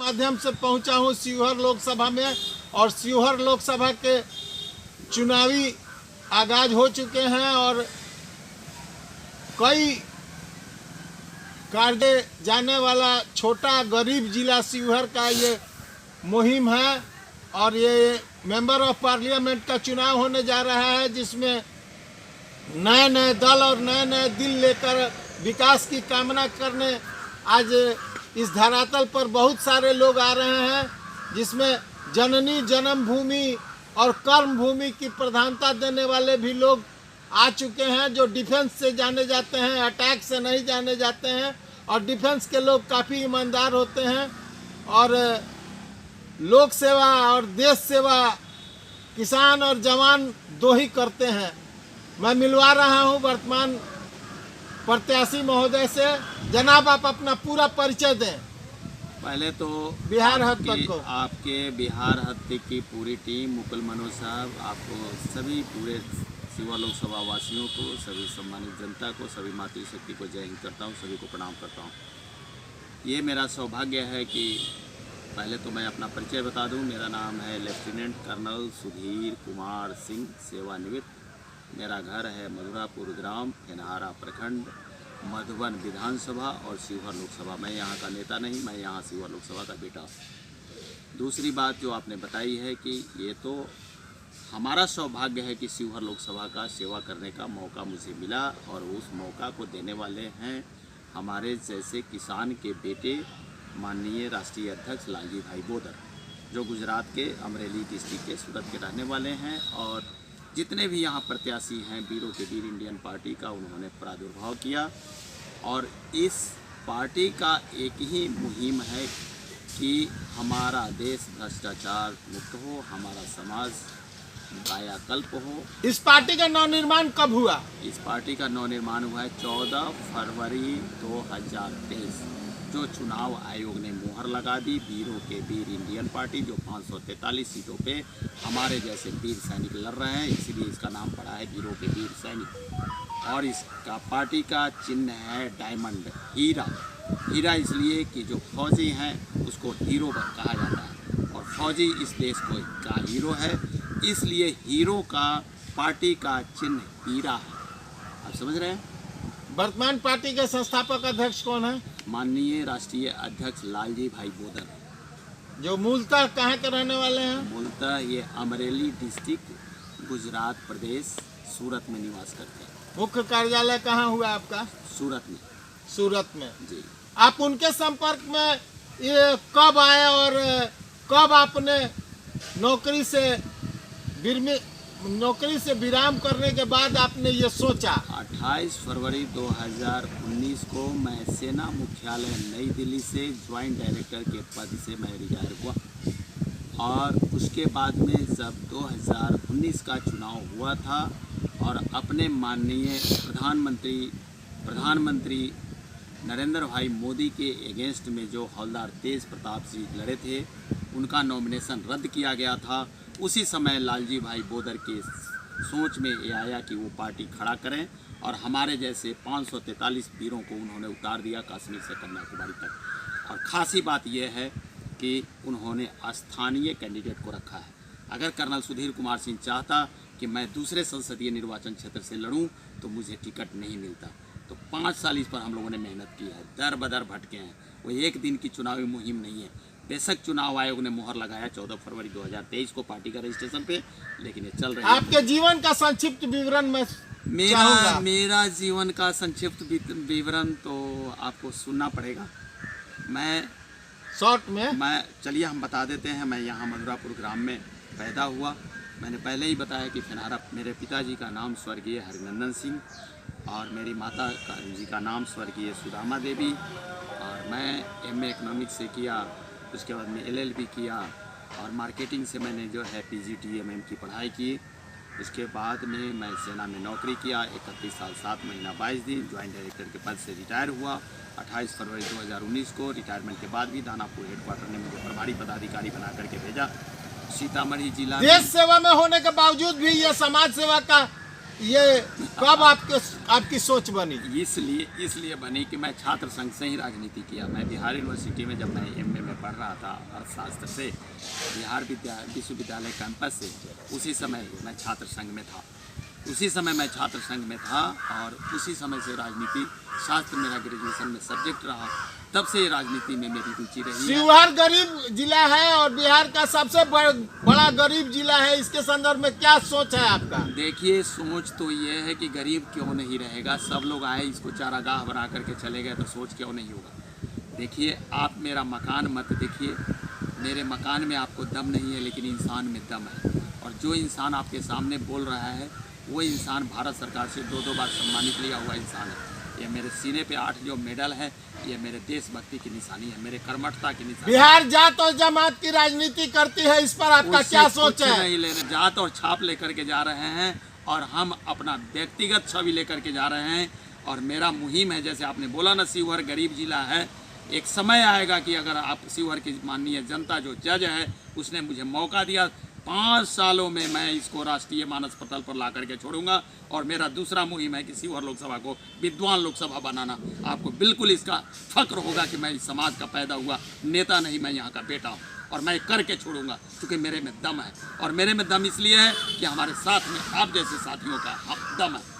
माध्यम से पहुंचा हूं शिवहर लोकसभा में, और शिवहर लोकसभा के चुनावी आगाज हो चुके हैं और कई काटे जाने वाला छोटा गरीब जिला शिवहर का ये मुहिम है। और ये मेंबर ऑफ पार्लियामेंट का चुनाव होने जा रहा है, जिसमें नए नए दल और नए नए दिल लेकर विकास की कामना करने आज इस धरातल पर बहुत सारे लोग आ रहे हैं, जिसमें जननी जन्मभूमि और कर्म भूमि की प्रधानता देने वाले भी लोग आ चुके हैं, जो डिफेंस से जाने जाते हैं, अटैक से नहीं जाने जाते हैं। और डिफेंस के लोग काफ़ी ईमानदार होते हैं और लोक सेवा और देश सेवा किसान और जवान दो ही करते हैं। मैं मिलवा रहा हूं वर्तमान प्रत्याशी महोदय से। जनाब, आप अपना पूरा परिचय दें। पहले तो बिहार हद तक को आपके बिहार हद तक की पूरी टीम, मुकुल मनोज साहब, आपको सभी पूरे शिवहर लोकसभा वासियों को, सभी सम्मानित जनता को, सभी मातृशक्ति को जय हिंद करता हूँ, सभी को प्रणाम करता हूँ। ये मेरा सौभाग्य है कि पहले तो मैं अपना परिचय बता दूं। मेरा नाम है लेफ्टिनेंट कर्नल सुधीर कुमार सिंह, सेवानिवृत्त। मेरा घर है मधुरापुर ग्राम, फेनहारा प्रखंड, मधुबन विधानसभा और शिवहर लोकसभा। मैं यहाँ का नेता नहीं, मैं यहाँ शिवहर लोकसभा का बेटा हूँ। दूसरी बात जो आपने बताई है कि ये तो हमारा सौभाग्य है कि शिवहर लोकसभा का सेवा करने का मौका मुझे मिला, और उस मौका को देने वाले हैं हमारे जैसे किसान के बेटे माननीय राष्ट्रीय अध्यक्ष लालजी भाई बोदर, जो गुजरात के अमरेली डिस्ट्रिक्ट के सूरत के रहने वाले हैं। और जितने भी यहाँ प्रत्याशी हैं, वीरों के वीर इंडियन पार्टी का, उन्होंने प्रादुर्भाव किया। और इस पार्टी का एक ही मुहिम है कि हमारा देश भ्रष्टाचार मुक्त हो, हमारा समाज कायाकल्प हो। इस पार्टी का नवनिर्माण कब हुआ? इस पार्टी का नवनिर्माण हुआ है 14 फरवरी 2023, जो चुनाव आयोग ने मुहर लगा दी। वीरों के वीर इंडियन पार्टी, जो 543 सीटों पे हमारे जैसे वीर सैनिक लड़ रहे हैं, इसीलिए इसका नाम पड़ा है वीरों के वीर सैनिक। और इसका पार्टी का चिन्ह है डायमंड, हीरा। हीरा इसलिए कि जो फौजी हैं उसको हीरो कहा जाता है, और फौजी इस देश को का हीरो है, इसलिए हीरो का पार्टी का चिन्ह हीरा है। आप समझ रहे हैं? वर्तमान पार्टी के संस्थापक अध्यक्ष कौन है? माननीय राष्ट्रीय अध्यक्ष लालजी भाई बोदर, जो मूलतः कहाँ के रहने वाले हैं? मूलतः ये अमरेली डिस्ट्रिक्ट, गुजरात प्रदेश, सूरत में निवास करते हैं। मुख्य कार्यालय कहाँ हुआ आपका? सूरत में। सूरत में जी। आप उनके संपर्क में ये कब आए और कब आपने नौकरी से विराम करने के बाद आपने ये सोचा? 28 फरवरी 2019 को मैं सेना मुख्यालय नई दिल्ली से ज्वाइंट डायरेक्टर के पद से मैं रिटायर हुआ। और उसके बाद में जब 2019 का चुनाव हुआ था और अपने माननीय प्रधानमंत्री नरेंद्र भाई मोदी के अगेंस्ट में जो हवलदार तेज प्रताप सिंह लड़े थे, उनका नॉमिनेशन रद्द किया गया था। उसी समय लालजी भाई बोदर के सोच में ये आया कि वो पार्टी खड़ा करें, और हमारे जैसे 543 वीरों को उन्होंने उतार दिया कश्मीर से कन्याकुमारी तक। और खासी बात यह है कि उन्होंने स्थानीय कैंडिडेट को रखा है। अगर कर्नल सुधीर कुमार सिंह चाहता कि मैं दूसरे संसदीय निर्वाचन क्षेत्र से लड़ूं तो मुझे टिकट नहीं मिलता। तो 5 साल इस पर हम लोगों ने मेहनत की है, दर बदर भटके हैं। वो एक दिन की चुनावी मुहिम नहीं है। बेशक चुनाव आयोग ने मुहर लगाया 14 फरवरी 2023 को पार्टी का रजिस्ट्रेशन पे, लेकिन ये चल रही है। आपके जीवन का संक्षिप्त विवरण मैं मेरा जीवन का संक्षिप्त विवरण तो आपको सुनना पड़ेगा। मैं शॉर्ट में चलिए हम बता देते हैं। मैं यहाँ मधुरापुर ग्राम में पैदा हुआ। मैंने पहले ही बताया कि फेनहारा, मेरे पिताजी का नाम स्वर्गीय हरिनंदन सिंह और मेरी माता जी का नाम स्वर्गीय सुदामा देवी। और मैं MA इकोनॉमिक्स से किया, उसके बाद में LLB किया, और मार्केटिंग से मैंने जो है PGT MM की पढ़ाई की। उसके बाद में मैं सेना में नौकरी किया। 31 साल 7 महीना 22 दिन ज्वाइंट डायरेक्टर के पद से रिटायर हुआ 28 फरवरी 2019 को। रिटायरमेंट के बाद भी दानापुर हेडक्वार्टर ने मुझे प्रभारी पदाधिकारी बना करके भेजा। सीतामढ़ी जिला देश सेवा में होने के बावजूद भी ये समाज सेवा का ये कब आपकी सोच बनी? इसलिए बनी कि मैं छात्र संघ से ही राजनीति किया। मैं बिहार यूनिवर्सिटी में जब मैं एमए में पढ़ रहा था अर्थशास्त्र से, बिहार विश्वविद्यालय कैंपस से, उसी समय मैं छात्र संघ में था। और उसी समय से राजनीति शास्त्र मेरा ग्रेजुएशन में सब्जेक्ट रहा। तब से राजनीति में मेरी रुचि रही है। शिवहर गरीब जिला है और बिहार का सबसे बड़ा गरीब जिला है, इसके संदर्भ में क्या सोच है आपका? देखिए, सोच तो ये है कि गरीब क्यों नहीं रहेगा। सब लोग आए, इसको चारागाह बना करके चले गए, तो सोच क्यों नहीं होगा। देखिए, आप मेरा मकान मत देखिए, मेरे मकान में आपको दम नहीं है, लेकिन इंसान में दम है। और जो इंसान आपके सामने बोल रहा है वो इंसान भारत सरकार से 2 बार सम्मानित लिया हुआ इंसान है। ये मेरे सीने पे 8 जो मेडल है, ये मेरे देशभक्ति की निशानी है, मेरे कर्मठता की निशानी। बिहार जात और जमात की राजनीति करती है, इस पर आपका क्या सोच है? नहीं लेने, जात और छाप लेकर के जा रहे हैं और हम अपना व्यक्तिगत छवि लेकर के जा रहे हैं। और मेरा मुहिम है, जैसे आपने बोला ना, शिवहर गरीब जिला है। एक समय आएगा कि अगर आप शिवहर की माननीय जनता जो जज है उसने मुझे मौका दिया, 5 सालों में मैं इसको राष्ट्रीय मानस पटल पर ला करके छोड़ूंगा। और मेरा दूसरा मुहिम है कि शिवहर लोकसभा को विद्वान लोकसभा बनाना। आपको बिल्कुल इसका फक्र होगा कि मैं इस समाज का पैदा हुआ नेता नहीं, मैं यहाँ का बेटा हूँ और मैं करके छोड़ूंगा, क्योंकि मेरे में दम है। और मेरे में दम इसलिए है कि हमारे साथ में आप जैसे साथियों का दम है।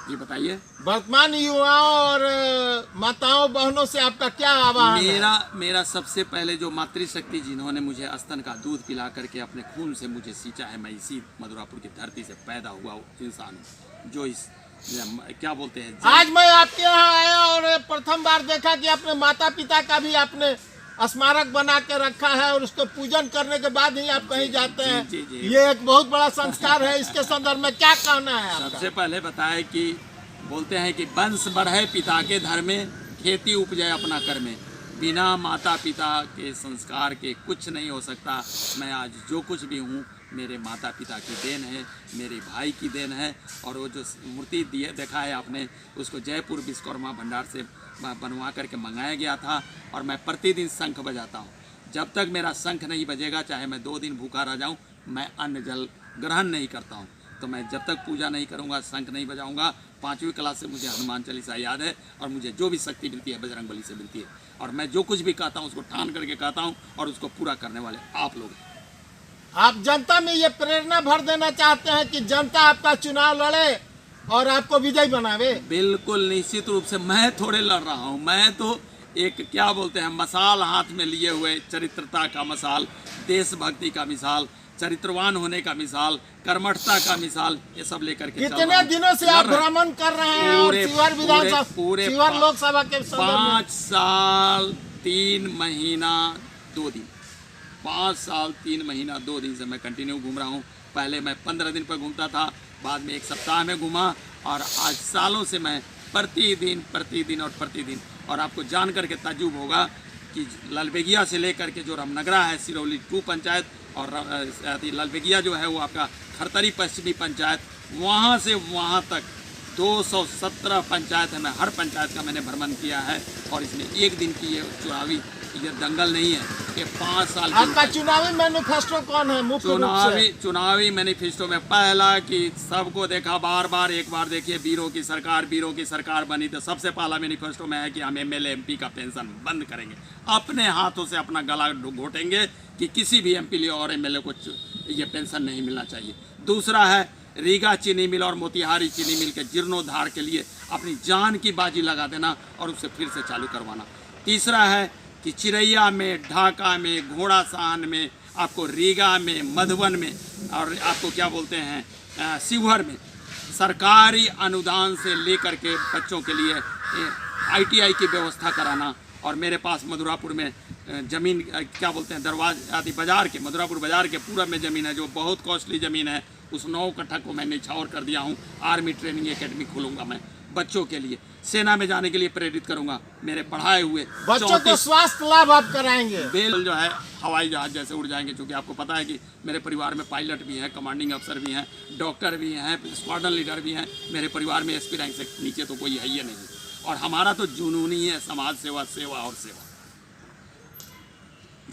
जी बताइए। वर्तमान युवाओं और माताओं बहनों से आपका क्या आह्वान है? मेरा सबसे पहले जो मातृशक्ति जिन्होंने मुझे स्तन का दूध पिला करके अपने खून से मुझे सींचा है, मैं इसी मधुरापुर की धरती से पैदा हुआ इंसान हूँ, जो इस क्या बोलते हैं। आज मैं आपके यहाँ आया और प्रथम बार देखा कि अपने माता पिता का भी आपने स्मारक बना के रखा है और उसको पूजन करने के बाद ही आप कहीं जाते हैं। जी। ये एक बहुत बड़ा संस्कार है, इसके संदर्भ में क्या कहना है आपका? सबसे पहले बताए कि बोलते हैं कि वंश बढ़े पिता के धर में, खेती उपजाए अपना कर में। बिना माता पिता के संस्कार के कुछ नहीं हो सकता। मैं आज जो कुछ भी हूँ मेरे माता पिता की देन है, मेरे भाई की देन है। और वो जो मूर्ति देखा है आपने, उसको जयपुर विश्वकर्मा भंडार से बनवा करके मंगाया गया था। और मैं प्रतिदिन शंख बजाता हूँ। जब तक मेरा शंख नहीं बजेगा, चाहे मैं 2 दिन भूखा रह जाऊँ, मैं अन्न जल ग्रहण नहीं करता हूँ। तो मैं जब तक पूजा नहीं करूँगा, शंख नहीं बजाऊँगा। 5वीं क्लास से मुझे हनुमान चालीसा याद है और मुझे जो भी शक्ति मिलती है बजरंगबली से मिलती है। और मैं जो कुछ भी कहता हूँ उसको ठान करके कहता हूँ और उसको पूरा करने वाले आप लोग हैं। आप जनता में ये प्रेरणा भर देना चाहते हैं कि जनता आपका चुनाव लड़े और आपको विजयी बनावे? बिल्कुल निश्चित रूप से। मैं थोड़े लड़ रहा हूँ, मैं तो एक क्या बोलते हैं मसाल हाथ में लिए हुए, चरित्रता का मसाल, देशभक्ति का मिसाल, चरित्रवान होने का मिसाल, कर्मठता का मिसाल, ये सब लेकर के कितने दिनों से आप भ्रमण कर रहे हैं और शिवहर विधानसभा, शिवहर लोकसभा के 5 साल 3 महीना 2 दिन, 5 साल 3 महीना 2 दिन से मैं कंटिन्यू घूम रहा हूँ। पहले मैं 15 दिन पर घूमता था, बाद में 1 सप्ताह में घूमा, और आज सालों से मैं प्रतिदिन। और आपको जान करके ताज्जुब होगा कि ललबेगिया से लेकर के जो रामनगरा है, सिरौली 2 पंचायत, और ललबेगिया जो है वो आपका खरतरी पश्चिमी पंचायत, वहाँ से वहाँ तक 217 पंचायत है। मैं हर पंचायत का मैंने भ्रमण किया है। और इसमें एक दिन की ये दंगल नहीं है, ये 5 साल की। आपका चुनावी मैनिफेस्टो कौन है मुख्य रूप से? चुनावी मैनिफेस्टो में पहला कि सबको देखा बार एक बार देखिए, वीरों की सरकार बनी, तो सबसे पहला मैनिफेस्टो में है कि हम MLA MP का पेंशन बंद करेंगे। अपने हाथों से अपना गला घोटेंगे कि किसी भी MP और MLA को ये पेंशन नहीं मिलना चाहिए। दूसरा है रीगा चीनी मिल और मोतिहारी चीनी मिल के जीर्णोद्धार के लिए अपनी जान की बाजी लगा देना और उसे फिर से चालू करवाना। तीसरा है कि चिरैया में, ढाका में, घोड़ासान में, आपको रीगा में, मधुबन में, और आपको क्या बोलते हैं शिवहर में सरकारी अनुदान से लेकर के बच्चों के लिए ITI की व्यवस्था कराना। और मेरे पास मधुरापुर में ज़मीन क्या बोलते हैं मधुरापुर बाजार के पूरब में ज़मीन है, जो बहुत कॉस्टली ज़मीन है। उस 9 कट्ठा को मैंने न्यौछावर कर दिया हूँ। आर्मी ट्रेनिंग एकेडमी खोलूँगा मैं बच्चों के लिए, सेना में जाने के लिए प्रेरित करूंगा। मेरे पढ़ाए हुए बच्चों को स्वास्थ्य लाभ आप कराएंगे। बेल जो है हवाई जहाज जैसे उड़ जाएंगे, क्योंकि आपको पता है कि मेरे परिवार में पायलट भी हैं, कमांडिंग अफसर भी हैं, डॉक्टर भी हैं, स्क्वाड्रन लीडर भी हैं। मेरे परिवार में SP रैंक से नीचे तो कोई है ही नहीं। और हमारा तो जुनून ही है समाज सेवा और सेवा।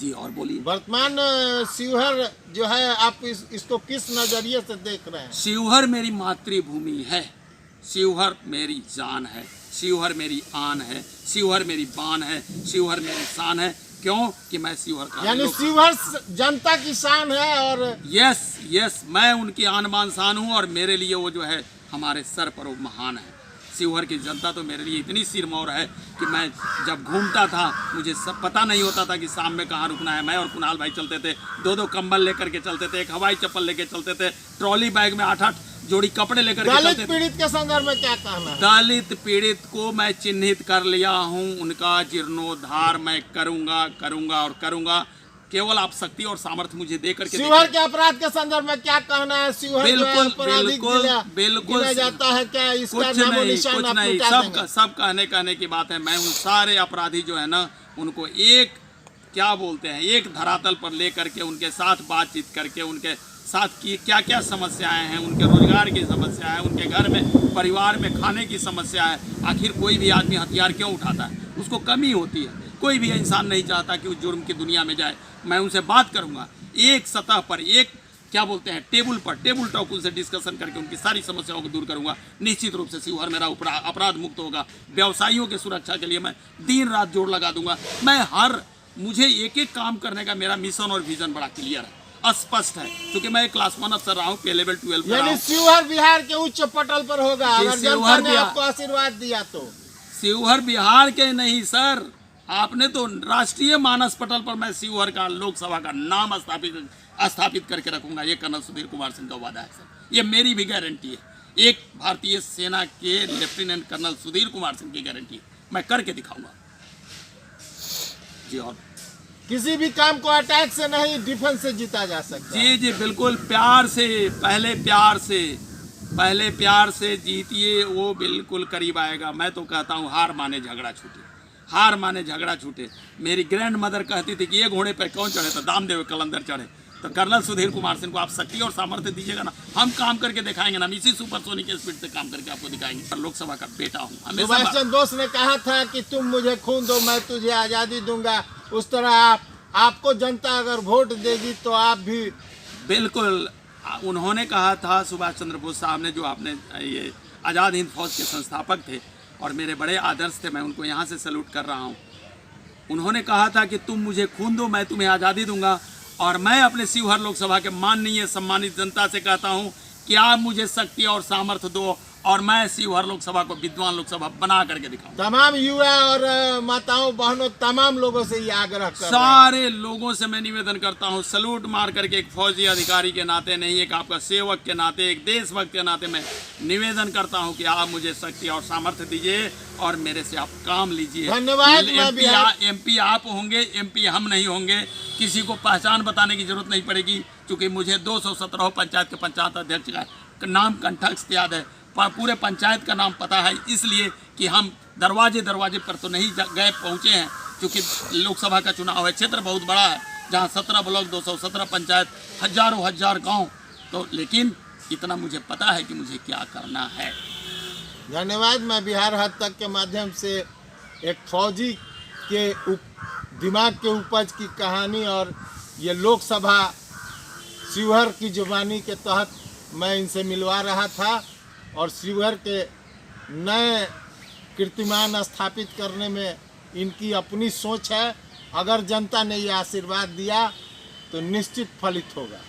जी और बोलिए। वर्तमान शिवहर जो है आप इसको किस नजरिए से देख रहे हैं? शिवहर मेरी मातृभूमि है, शिवहर मेरी जान है, शिवहर मेरी आन है, शिवहर मेरी बान है, शिवहर मेरी शान है। क्यों कि मैं शिवहर का यानी शिवहर जनता की शान है। और यस मैं उनकी आन बान शान हूँ और मेरे लिए वो जो है हमारे सर पर वो महान है। शिवहर की जनता तो मेरे लिए इतनी सिरमौर है कि मैं जब घूमता था मुझे सब पता नहीं होता था कि शाम में कहाँ रुकना है। मैं और कुणाल भाई चलते थे, 2-2 कंबल लेकर के चलते थे, एक हवाई चप्पल लेकर चलते थे, ट्रॉली बैग में 8-8 जोड़ी कपड़े लेकर के चलते थे। दलित पीड़ित के संदर्भ में क्या कहना है? दलित पीड़ित को मैं चिन्हित कर लिया हूँ, उनका जीर्णोद्धार मैं करूंगा और करूंगा। केवल आप शक्ति और सामर्थ्य मुझे दे करके शिवहर के अपराध के संदर्भ में क्या कहना है? शिवहर बिल्कुल जाता है क्या? इसका नामो निशान आप मिटा देंगे? सब कहने की बात है। मैं उन सारे अपराधी जो है ना उनको एक क्या बोलते हैं एक धरातल पर ले करके उनके साथ बातचीत करके उनके साथ की क्या क्या समस्याएं हैं, उनके रोजगार की समस्या है, उनके घर में परिवार में खाने की समस्या है। आखिर कोई भी आदमी हथियार क्यों उठाता है? उसको कमी होती है। कोई भी इंसान नहीं चाहता कि वो जुर्म की दुनिया में जाए। मैं उनसे बात करूंगा एक सतह पर, एक क्या बोलते हैं टेबल टॉक उनसे डिस्कशन करके उनकी सारी समस्याओं को दूर करूंगा। निश्चित रूप से शिवहर मेरा अपराध मुक्त होगा। व्यवसायियों की सुरक्षा के लिए मैं दिन रात जोर लगा दूंगा। मुझे एक काम करने का मेरा मिशन और विजन बड़ा क्लियर है, स्पष्ट है, क्योंकि मैं क्लास 1 अफसर रहा हूँ, लेवल 12 यानी शिवहर बिहार के उच्च पटल पर होगा अगर जनता ने आपको आशीर्वाद दिया तो। शिवहर बिहार के नहीं सर, आपने तो राष्ट्रीय मानस पटल पर मैं शिवहर का लोकसभा का नाम स्थापित करके रखूंगा। ये कर्नल सुधीर कुमार सिंह का वादा है सर, ये मेरी भी गारंटी है। एक भारतीय सेना के लेफ्टिनेंट कर्नल सुधीर कुमार सिंह की गारंटी है, मैं करके दिखाऊंगा जी। और किसी भी काम को अटैक से नहीं डिफेंस से जीता जा सकता। जी बिल्कुल, पहले प्यार से जीतिए, वो बिल्कुल करीब आएगा। मैं तो कहता हूँ हार माने झगड़ा छूटे। मेरी ग्रैंड मदर कहती थी कि ये घोड़े पर कौन चढ़े, तो दामदेव कलंदर चढ़े। तो कर्नल सुधीर कुमार सिंह को आप शक्ति और सामर्थ्य दीजिएगा ना, हम काम करके दिखाएंगे ना, इसी सुपरसोनिक स्पीड से काम करके आपको दिखाएंगे। लोकसभा का बेटा हूँ। सुभाष चंद्र बोस ने कहा था कि तुम मुझे खून दो मैं तुझे आज़ादी दूंगा। उस तरह आपको जनता अगर वोट देगी तो आप भी बिल्कुल, उन्होंने कहा था सुभाष चंद्र बोस साहब ने, जो आपने ये आज़ाद हिंद फौज के संस्थापक थे और मेरे बड़े आदर्श थे, मैं उनको यहाँ से सैल्यूट कर रहा हूँ। उन्होंने कहा था कि तुम मुझे खून दो मैं तुम्हें आज़ादी दूंगा। और मैं अपने शिवहर लोकसभा के माननीय सम्मानित जनता से कहता हूँ कि आप मुझे शक्ति और सामर्थ्य दो और मैं शिवहर लोकसभा को विद्वान लोकसभा बना करके दिखाऊं। तमाम युवा और माताओं बहनों तमाम लोगों से ये आग्रह कर सारे लोगों से मैं निवेदन करता हूं, सलूट मार करके, एक फौजी अधिकारी के नाते नहीं, एक आपका सेवक के नाते, एक देशभक्त के नाते मैं निवेदन करता हूं कि आप मुझे शक्ति और सामर्थ्य दीजिए और मेरे से आप काम लीजिए। धन्यवाद। एमपी आप होंगे, एमपी हम नहीं होंगे। किसी को पहचान बताने की जरूरत नहीं पड़ेगी, क्योंकि मुझे 217 पंचायत के पंचायत अध्यक्ष का नाम कंठस्थ याद है, पूरे पंचायत का नाम पता है। इसलिए कि हम दरवाजे पर तो नहीं गए पहुँचे हैं, क्योंकि लोकसभा का चुनाव है, क्षेत्र बहुत बड़ा है, जहाँ 17 ब्लॉक, 217 पंचायत, हजार गांव, तो लेकिन इतना मुझे पता है कि मुझे क्या करना है। धन्यवाद। मैं बिहार हद तक के माध्यम से एक फौजी के दिमाग के उपज की कहानी और ये लोकसभा शिवहर की जुबानी के तहत मैं इनसे मिलवा रहा था और शिवहर के नए कीर्तिमान स्थापित करने में इनकी अपनी सोच है। अगर जनता ने ये आशीर्वाद दिया तो निश्चित फलित होगा।